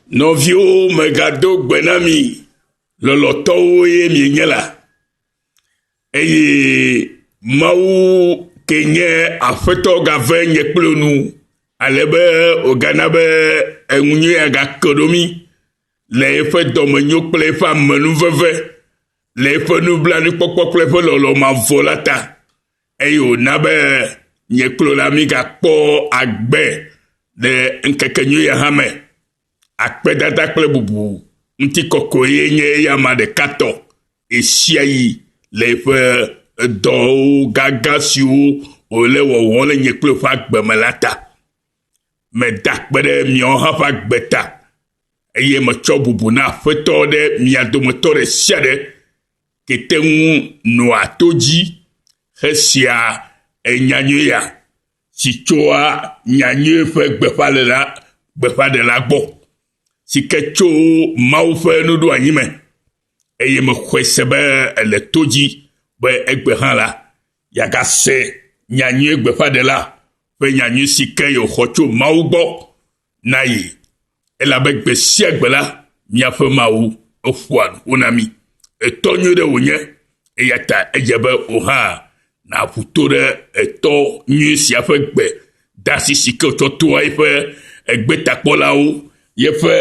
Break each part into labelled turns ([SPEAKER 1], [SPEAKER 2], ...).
[SPEAKER 1] Novio megado gbenami lolotowo ye mienye la. Eye mawu kenye afeto gave nye plonu alebe ogana be enunye aga kodomi le efe domenyo kple efe amenuveve le efe nublanu kpɔkpɔ kple efe lɔlɔ mavolata eye wona be nye kplo la mi gakpɔ agbe le nkekenyo ya hame akpedada kple bubu ŋuti kɔkɔ ye nye ya ma ɖeka tɔ esia yi le eƒe dɔwo gaga siwo wòle wɔwɔ le nye kple ƒe agbeme la ta. Meda kpe ɖe miawo hã ƒe agbe ta eye metsɔ bubu na aƒetɔ ɖe mia dometɔ ɖe sia ɖe kete ŋu nɔa to dzi hesia enyanyui ya si tsoa nyanyui ƒe gbeƒaɖela gbɔ si ke tso Mawu ƒe nuɖoanyi me eye mexɔe se be ele to dzi be egbe hã la yagase nyanyui gbeƒaɖela ƒe nyanyui si ke yòxɔ tso Mawu gbɔ na yi elabe gbe sia gbe la miaƒe Mawu eƒoa nu na mi etɔ nyui ɖe wònye eya ta edze be o hã naƒu to ɖe etɔ nyui sia ƒe gbe dasi si ke wotsɔ toa yiƒe egbetakpɔlawo yeƒe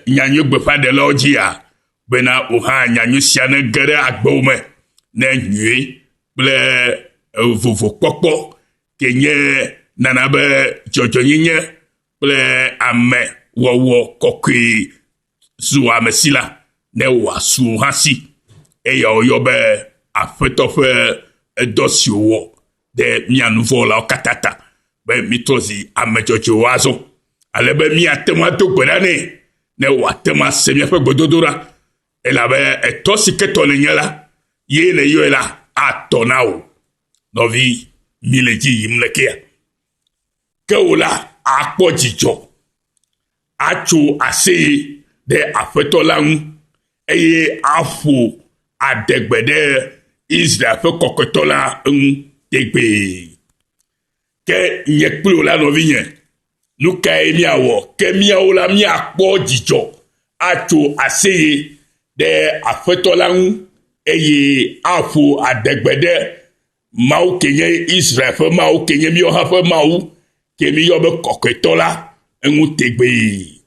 [SPEAKER 1] nyanyui gbeƒaɖelawo dzia bena o hã nyanyui sia ne ge ɖe agbewo me ne nyui kple vovokpɔkpɔ ke nye nana be dzɔdzɔnyenye kple ame wɔwɔ kɔkɔe zu ame si la ne wòasu hã si eya woyɔ be aƒetɔ ƒe edɔ si wòwɔ ɖe mia nu vɔ lawo katã ta be mitrɔ zi ame dzɔdzɔewo azɔ ale be miate ŋu ado gbe ɖa nɛ ne wòate ŋu ase miaƒe gbedodoɖa elabe etɔ si ke tɔ le nye la ye le yɔe la atɔ na wò nɔvi mi le dzi yim le kea ke wò la akpɔ dzidzɔ atso aseye ɖe aƒetɔ la ŋu eye aƒo adegbe ɖe Israel ƒe kɔkɔetɔ la ŋu tegbee ke nye kple wò la nɔvi nye nu kae miawɔ ke miawo la miakpɔ dzidzɔ atso aseye ɖe aƒetɔ la ŋu eye aƒo adegbe ɖe Mawu ke nye Israel ƒe Mawu ke nye miawo hã ƒe Mawu ke miyɔ be kɔkɔetɔ la eŋu tegbee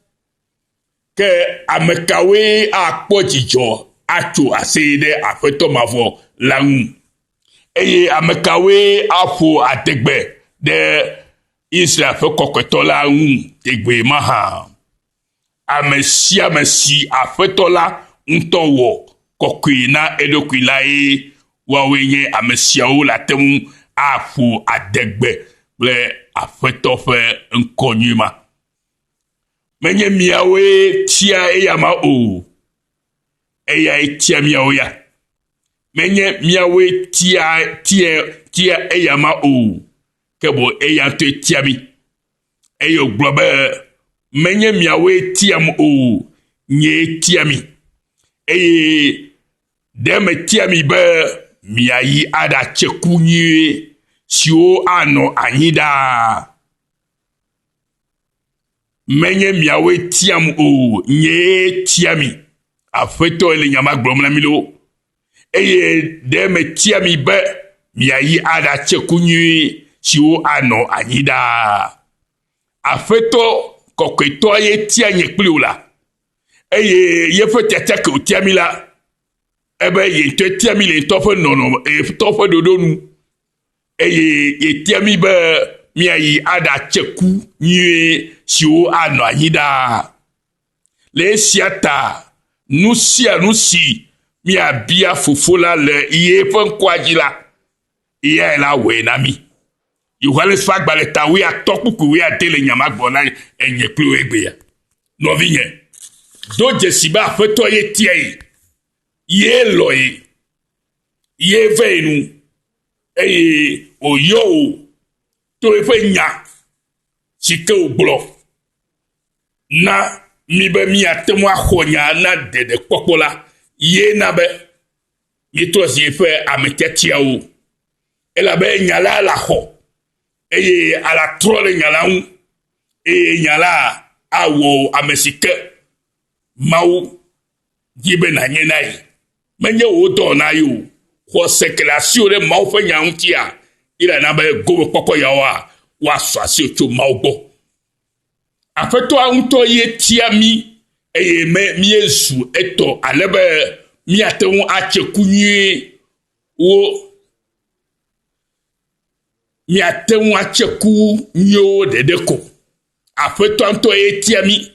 [SPEAKER 1] ke ame kawoe akpɔ dzidzɔ atso aseye ɖe aƒetɔ mavɔ la ŋu eye ame kawoe aƒo adegbe ɖe Israel ƒe kɔkɔetɔ la ŋu tegbee mahã ame sia ame si aƒetɔ la ŋutɔ wɔ kɔkɔe na eɖokui la ye woawoe nye ame siawo le ate ŋu aƒo adegbe kple aƒetɔ ƒe ŋkɔnyui ma. Menye miawoe tia eya ma o, eyae tia miawo ya. Menye miawoe tia eya ma o, ke bo eya ŋutɔe tia mi. Eye wògblɔ be menye miawoe tiam o, nye tia mi. Eye ɖe metia mi be miayi aɖatse ku nyuie siwo anɔ anyi ɖaa. Menye miawoe tiam o, nye tia mi. Aƒetɔ le nyama gblɔm na mi lo. Eye ɖe metia mi be miayi aɖatse ku nyuie siwo anɔ anyi ɖaa. Aƒetɔ kɔkɔetɔ ye tia nye kpli wò la. Eye yeƒe tiatia ke wòtia mi la ebe ye ŋutɔ tia mi le ŋutɔ ƒe nɔnɔme ŋutɔ ƒe ɖoɖo nu eye ye tia mi be miayi aɖatse ku nyuie siwo anɔ anyi ɖaa. Le esia ta nu sia nu si miabia fofo la le ye ƒe ŋkɔa dzi la eyae la wɔe na mi. Yohanes ƒe agbalẽ ta 10:10 le nyama gbɔ na enye kple wo egbea. Nɔvi nye do dzesi be aƒetɔ ye tia ye lɔ ye ve nu eye wòyɔ wò to eƒe nya si ke wògblɔ na mi be miate ŋu axɔ nya na ɖeɖekpɔkpɔ la ye na be mietrɔ zi eƒe ame tiatiawo elabe nya la la xɔ eye ala trɔ le nya la ŋu eye nya la awɔ ame si ke Mau jibe na nye na yi. Menye wo do na yo. Ho sekelation de mau fe nya ntia. Ila na be go poko ya wa swasi ocho mau bo. Afeto anto ye tia mi eye mi esu eto alebe mi atewu achekunye wo mi atewu acheku nyo dedeko. Afeto anto ye tia mi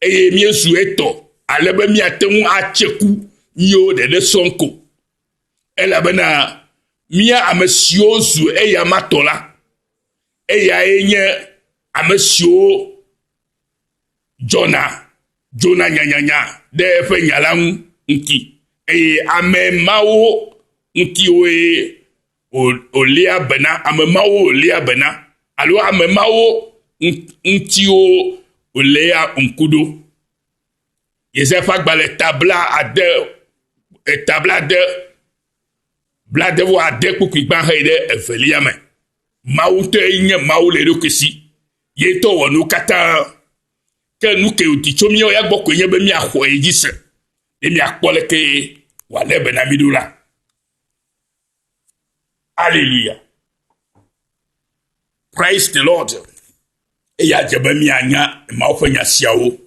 [SPEAKER 1] eye mi esu eto alebe mi atewu acheku nyo dede sonko. Elabena mia amesio zu eya matola eya enye amesio Jonah nyanyanya de fe nyalang nki amemawo nki we olia bena amemawo olia bena alo amemawo nki o olia nkudo Yesefa gbale tabla de blade wo ade kuku gba haide evelia me mawu te nye mawu le dokesi ye to wonu kata ke nu ke utichomi o ya gboko ye be mi aho ejise e mi akpole ke wale be na midula. Hallelujah. Praise the Lord. E ya jebe mi anya ma ofanya siawo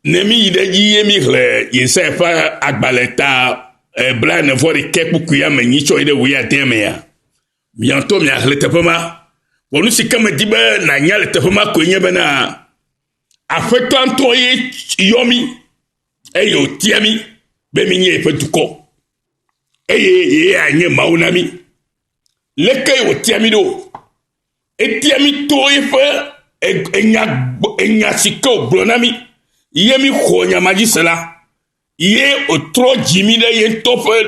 [SPEAKER 1] nemi ide yi mi hle Yesefa agbaleta bla ne vori kekuku ya menyi cho ide wi ateme ya bientôt mi ahlete pema wonu sikama dibe na nya le tefema ko nyebe na afeto anto ye yomi eyo tiami be mi nye fetuko ye anye maunami leke yo tiami do etiami to ye enya siko blonami yemi khonya majisela ye otro jimi de ye tofe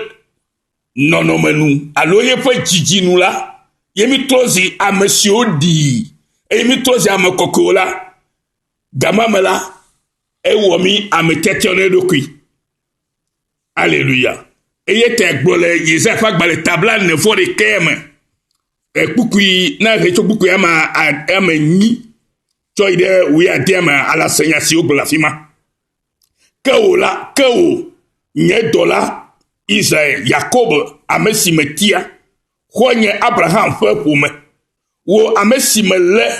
[SPEAKER 1] nonomenu alo ye fe jijinu la yemi tozi amesio di yemi tozi amekokola gamamela ewomi ametetione dokui. Alléluia. Eye te gbole Yesefa gbale tabla ne fori keme ekukui na recho buku ama nyi cho ide wi adema ala senyasi oblafima Keo nye dola Israel Jacob amesimetia kwenye Abraham fe pume wo amesimele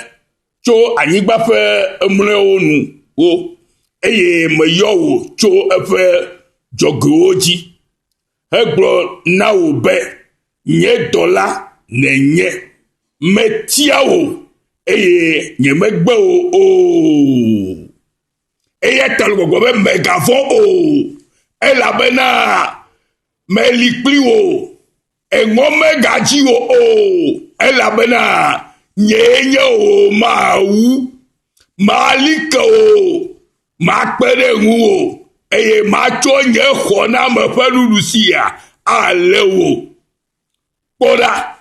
[SPEAKER 1] cho anyigba fe emle onu wo eye meyowo cho efe jogoji egbo na wo be nye dola nenye metia wo eye nye megbe o eye talgogo be megafo o elabena melikpli o engo megaji o elabena nyenye o mawu malika o makpere ngu o eye macho nye khona mefalulusia alewo poda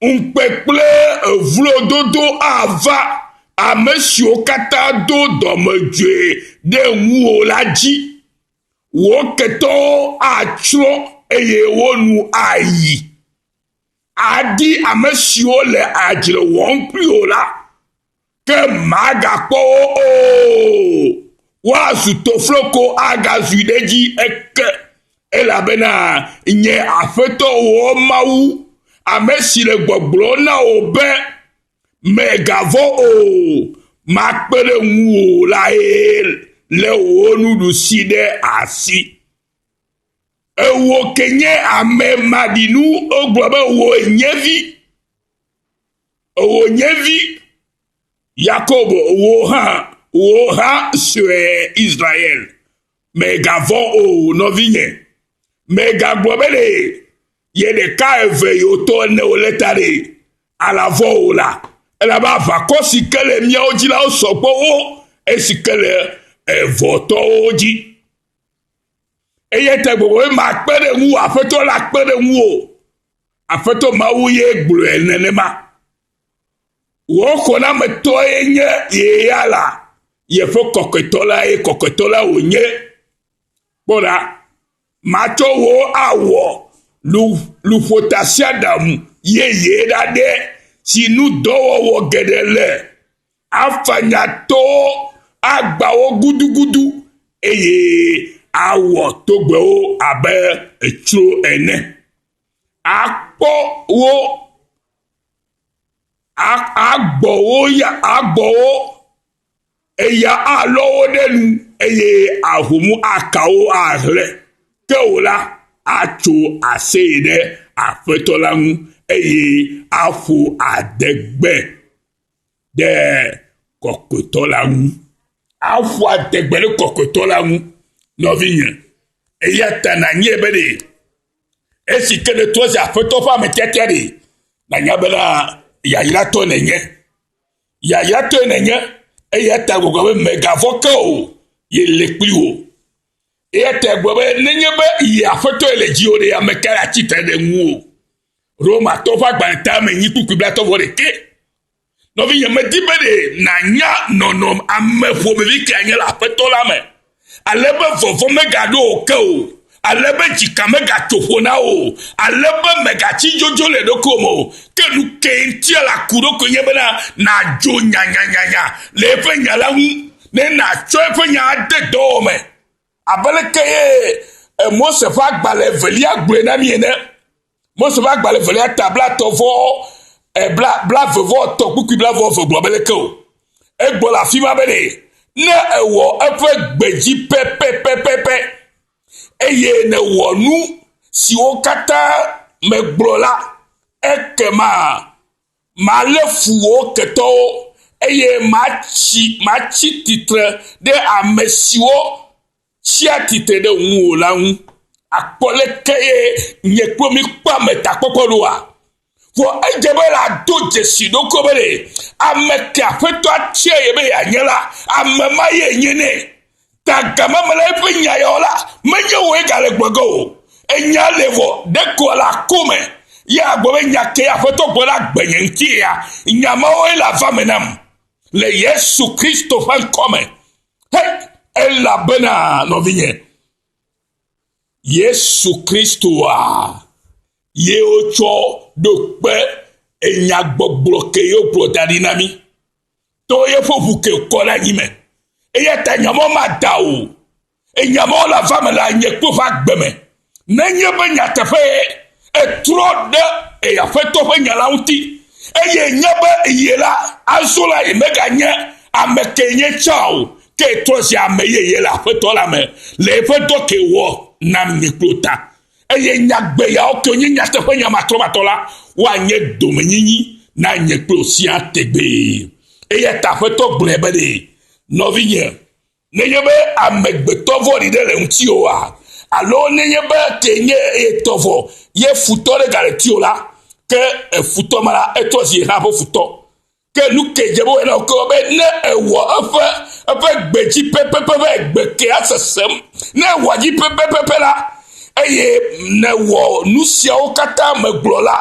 [SPEAKER 1] unpekple vlododo ava amesio kata do domedwe de nwu la ji wo keto atro eye wonu ayi adi amesio le ajre won pliola ke maga po wa sutofloko agazudeji eke elabena nye afeto wo mawu amesile gbogblo na obe megavo o makpere nwu la le wonu du side asi ewo kenye ame madinu ogbobe wo nyevi Jacob wo ha sur Israel megavo o novinye megagbobele ye de ka eve yo to ne oletare ala vola ela ba va kosi kele mi oji la osopo o esikele voto oji eye te gbogbo ma pere wu afeto la pere wu o afeto ma wu ye gburu enenema wo kona me to enye ye yala ye fo kokotola onye bora macho wo awo lu fotasia damu ye dade sinu dowo wo gedele afanya to agbawo gudugudu eye awɔ togbewo abe etsro ene akpɔ wo agbɔwo eya alɔwo ɖe nu eye ahumu akawo ahlẽ ke wo la atso ase ɖe aƒetɔ la ŋu eye aƒo adegbe ɖe kɔkɔetɔ la ŋu aƒo adegbe ɖe kɔkɔetɔ la ŋu nɔvinye eya ta nanye be ɖe esi ke ɖe trɔ zi aƒetɔ ƒe ametiatia ɖe nanya bena yayratɔ nenye eya ta gbɔgbɔ be megavɔ ke o ye le kpli wo eya ta gbɔ be nenye be yi aƒetɔ le dzi o ɖe ame ka atsitre ɖe ŋu o Romatɔ ƒe agbalẽ ta me 8:21 nɔvinye medi be ɖe nanya nɔnɔm ame ƒomevi ke anye le aƒetɔ la me ale be vɔvɔ megaɖo o ke o ale be dzika megatso ƒo na o ale be megatsi dzodzo le ɖokome o ke nu ke ŋutia le aku ɖokui nye bena nadzo nyanyanyanya le eƒe nya la ŋu ne natsɔ eƒe nya ade dɔwɔme abe leke ye Mose ƒe agbalẽ evelia gblɔe na mi ene Mose ƒe agbalẽ evelia ta blavevɔtɔ kpukui blavɔve gblɔ be leke o egblɔ le afi ma be ɖe ne ewɔ eƒe gbedzi pɛpɛpɛpɛpɛ eye ne wɔ nu siwo katã megblɔ la ekema malé fu wo ketɔwo eye matsi titre ɖe ame siwo tsia titre ɖe ŋuwò la ŋu akpɔ leke ye nye kpɔ mi kpɔ ame takpɔkpɔ ɖoa vɔ edze be la do dzesi ɖoko be ɖe ame ke aƒetɔ atia ye be yeanye la ame ma ye nye nɛ tagame me le eƒe nya yawo la menye wo egale gbɔge o enya le vɔ ɖeko le akome ya agblɔ be nya ke aƒetɔ gblɔ la gbenye ŋuti ya nyamawo le ava me nam le Yesu Kristo ƒe ŋkɔme elabena nɔvinye Yesu Kristoa ye wotsɔ ɖo kpe enyagbɔgblɔ ke ye wogblɔ da ɖi na mi to ye ƒe ʋu ke kɔ ɖe anyi me eya ta nyamawo mada o enyamawo le ava me le nye kpo ƒe agbe me nenye be nyateƒe etrɔ ɖe aƒetɔ ƒe nya la ŋuti eye nye be ye la azɔ la ye meganye ame ke nye tsã o ke trɔ zi ame yeye le aƒetɔ la me le eƒe dɔ ke wɔ nam nye kplo ta eye nyagbe yawo ke nye nyateƒe nyamatrɔmatɔ la woanye domenyinyi na nye kplo sia tegbe eya ta aƒetɔ gblɔe be ɖe nɔvinye nenye be amegbetɔ vɔ̃ɖi ɖe le ŋutiwoa alo nenye be ke nye etɔvɔ ye futɔ ɖe gale tiwo la ke efutɔ ma la etrɔ zi hã ƒe futɔ ke nu ke dze be wòle ke be ne ewɔ eƒe gbedzi pɛpɛpɛ ƒe gbe ke asesem ne ewɔ dzi pɛpɛpɛpɛ la eye ne wɔ nu siawo katã megblɔ la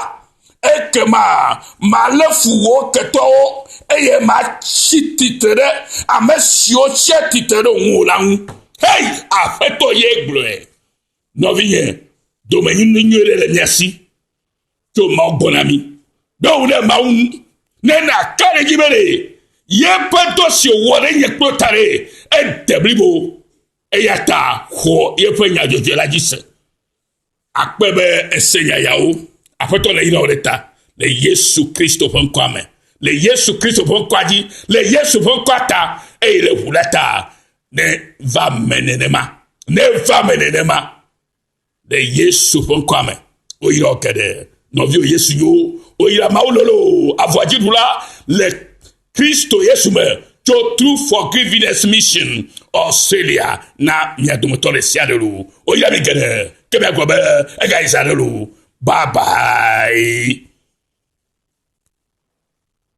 [SPEAKER 1] ekema malé fu wo ketɔwo eye matsi titre ɖe ame siwo tsia titre ɖe ŋuwò la ŋu hei aƒetɔ ye gblɔe nɔvinye domenyinu nyuie ɖe le mia si tso Mawu gbɔ na mi ɖewo ɖe Mawu ŋu ne naka ɖe dzi be ɖe yeƒe dɔ si wòwɔ ɖe nye kplo ta ɖe ede blibo eya ta xɔ yeƒe nyadzɔdzɔe la dzi se akpe be ese nyayawo aƒetɔ le yina wo ɖe ta le Yesu Kristo ƒe ŋkɔa me le Yesu Kristo ƒe ŋkɔa dzi le Yesu ƒe ŋkɔa ta eye le ʋu la ta ne va me nenema le Yesu ƒe ŋkɔa me oyira wo ke ɖe nɔviwo Yesu yo oyira Mawu lolo avɔdziɖula le Kristo Yesu me tso True Forgiveness Mission Australia na mia dometɔ le sia ɖe lo oyira mi geɖe ke mia gblɔ be ega yi sa ɖe lo bye bye.